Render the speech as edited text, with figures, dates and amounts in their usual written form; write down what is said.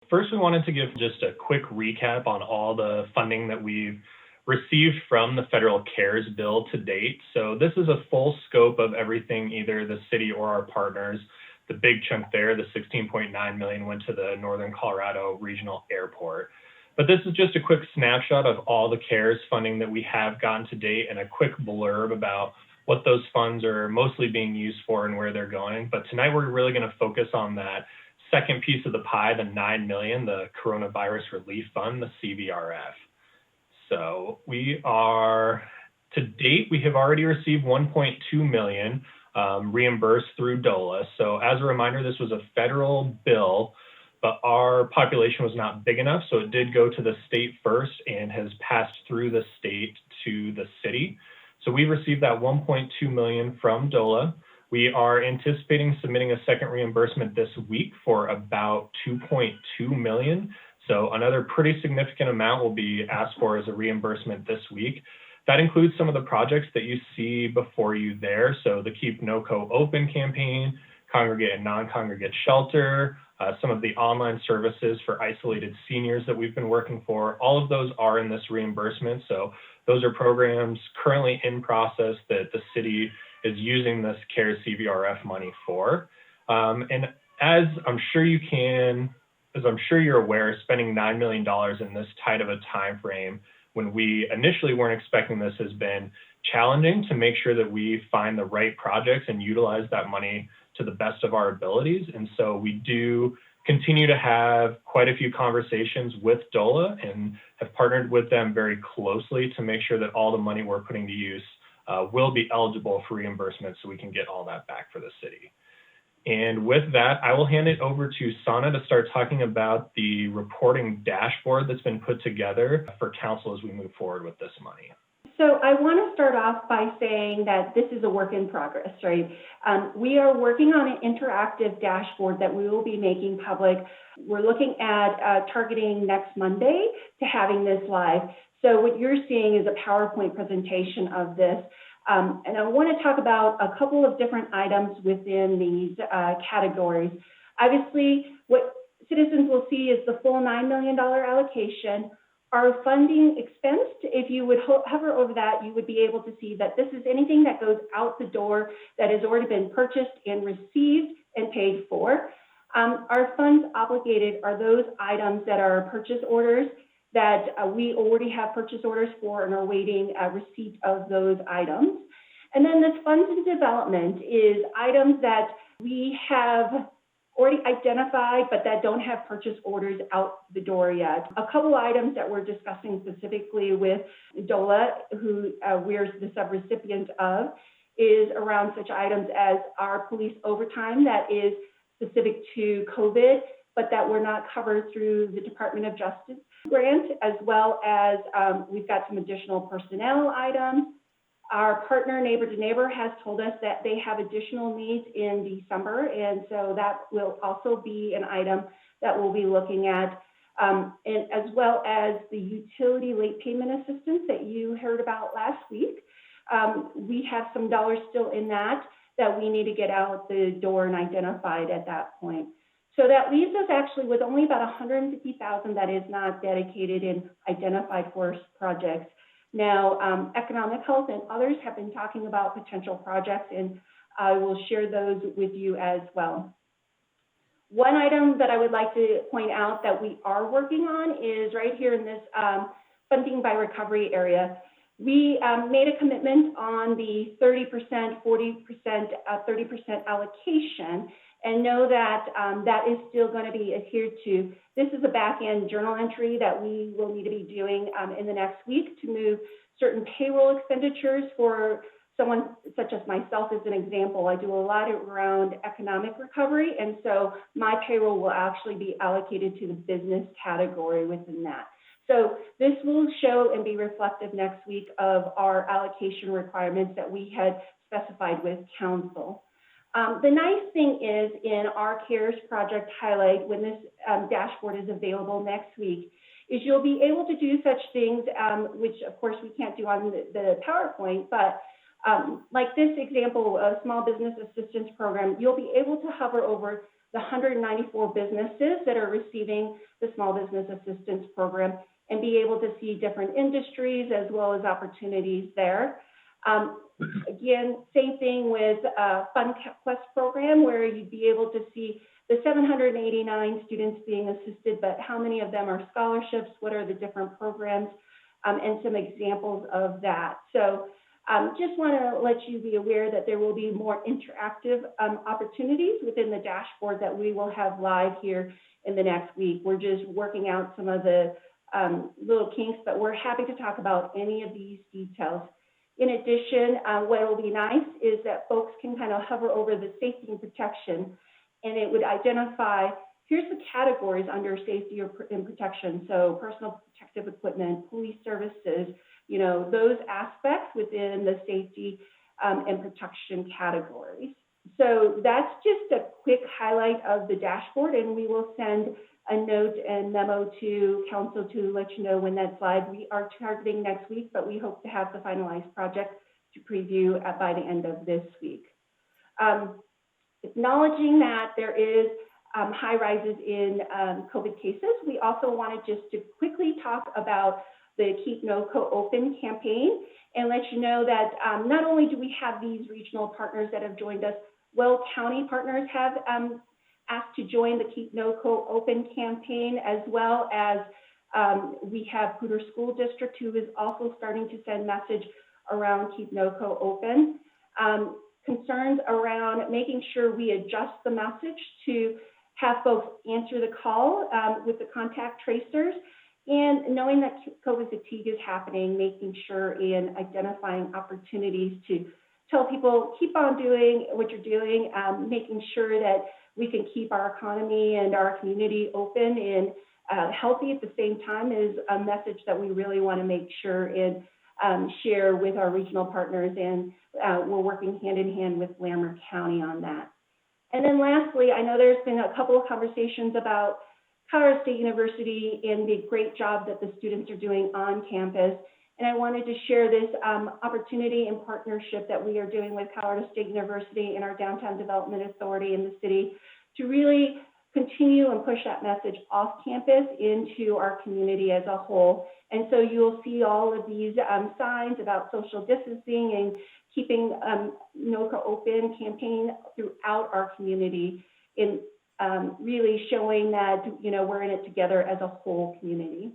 First, we wanted to give just a quick recap on all the funding that we've received from the federal CARES bill to date. So this is a full scope of everything, either the city or our partners. The big chunk there, the $16.9 million, went to the Northern Colorado Regional Airport. But this is just a quick snapshot of all the CARES funding that we have gotten to date and a quick blurb about what those funds are mostly being used for and where they're going. But tonight we're really going to focus on that second piece of the pie, the $9 million, the Coronavirus Relief Fund, the CVRF. So to date, we have already received $1.2 million reimbursed through DOLA. So as a reminder, this was a federal bill, but our population was not big enough, so it did go to the state first and has passed through the state to the city. So we received that $1.2 million from DOLA. We are anticipating submitting a second reimbursement this week for about $2.2 million. So another pretty significant amount will be asked for as a reimbursement this week. That includes some of the projects that you see before you there. So the Keep NoCo Open campaign, congregate and non-congregate shelter, some of the online services for isolated seniors that we've been working for. All of those are in this reimbursement. So those are programs currently in process that the city is using this CARES CVRF money for. And as I'm sure you're aware, spending $9 million in this tight of a time frame when we initially weren't expecting this has been challenging to make sure that we find the right projects and utilize that money to the best of our abilities. And so we do continue to have quite a few conversations with DOLA and have partnered with them very closely to make sure that all the money we're putting to use will be eligible for reimbursement so we can get all that back for the city. And with that, I will hand it over to SeonAh to start talking about the reporting dashboard that's been put together for council as we move forward with this money. So I want to start off by saying that this is a work in progress, right? We are working on an interactive dashboard that we will be making public. We're looking at targeting next Monday to having this live. So what you're seeing is a PowerPoint presentation of this. And I want to talk about a couple of different items within these categories. Obviously, what citizens will see is the full $9 million allocation. Our funding expense, if you would hover over that, you would be able to see that this is anything that goes out the door that has already been purchased and received and paid for. Our funds obligated are those items that are purchase orders that we already have purchase orders for and are waiting receipt of those items. And then this funds in development is items that we have already identified, but that don't have purchase orders out the door yet. A couple items that we're discussing specifically with DOLA, who we're the subrecipient of, is around such items as our police overtime that is specific to COVID, but that were not covered through the Department of Justice grant, as well as we've got some additional personnel items. Our partner, Neighbor to Neighbor, has told us that they have additional needs in December, and so that will also be an item that we'll be looking at, and as well as the utility late payment assistance that you heard about last week. We have some dollars still in that we need to get out the door and identified at that point. So that leaves us actually with only about $150,000 that is not dedicated and identified for projects. Now, Economic Health and others have been talking about potential projects, and I will share those with you as well. One item that I would like to point out that we are working on is right here in this funding by recovery area. We made a commitment on the 30%, 40%, 30% allocation, and know that that is still going to be adhered to. This is a back-end journal entry that we will need to be doing in the next week to move certain payroll expenditures for someone such as myself as an example. I do a lot around economic recovery, and so my payroll will actually be allocated to the business category within that. So this will show and be reflective next week of our allocation requirements that we had specified with council. The nice thing is in our CARES project highlight, when this dashboard is available next week, is you'll be able to do such things, which of course we can't do on the PowerPoint, but like this example, a small business assistance program, you'll be able to hover over the 194 businesses that are receiving the Small Business Assistance Program and be able to see different industries as well as opportunities there. Again, same thing with Fund Quest program, where you'd be able to see the 789 students being assisted, but how many of them are scholarships, what are the different programs, and some examples of that. So just want to let you be aware that there will be more interactive opportunities within the dashboard that we will have live here in the next week. We're just working out some of the little kinks, but we're happy to talk about any of these details. In addition, what will be nice is that folks can kind of hover over the safety and protection, and it would identify, here's the categories under safety and protection. So personal protective equipment, police services, you know, those aspects within the safety and protection categories. So that's just a quick highlight of the dashboard, and we will send a note and memo to council to let you know when that's live. We are targeting next week, but we hope to have the finalized project to preview by the end of this week. Acknowledging that there is high rises in COVID cases, we also wanted just to quickly talk about the Keep NoCo Open campaign and let you know that not only do we have these regional partners that have joined us, Will County partners have asked to join the Keep NoCo Open campaign, as well as we have Poudre School District, who is also starting to send message around Keep NoCo Open. Concerns around making sure we adjust the message to have folks answer the call with the contact tracers, and knowing that COVID fatigue is happening, making sure in identifying opportunities to tell people, keep on doing what you're doing, making sure that we can keep our economy and our community open and healthy at the same time is a message that we really want to make sure and share with our regional partners, and we're working hand in hand with Larimer County on that. And then lastly, I know there's been a couple of conversations about Colorado State University and the great job that the students are doing on campus. And I wanted to share this opportunity and partnership that we are doing with Colorado State University and our Downtown Development Authority in the city to really continue and push that message off campus into our community as a whole. And so you'll see all of these signs about social distancing and keeping NoCo Open campaign throughout our community in really showing that, you know, we're in it together as a whole community.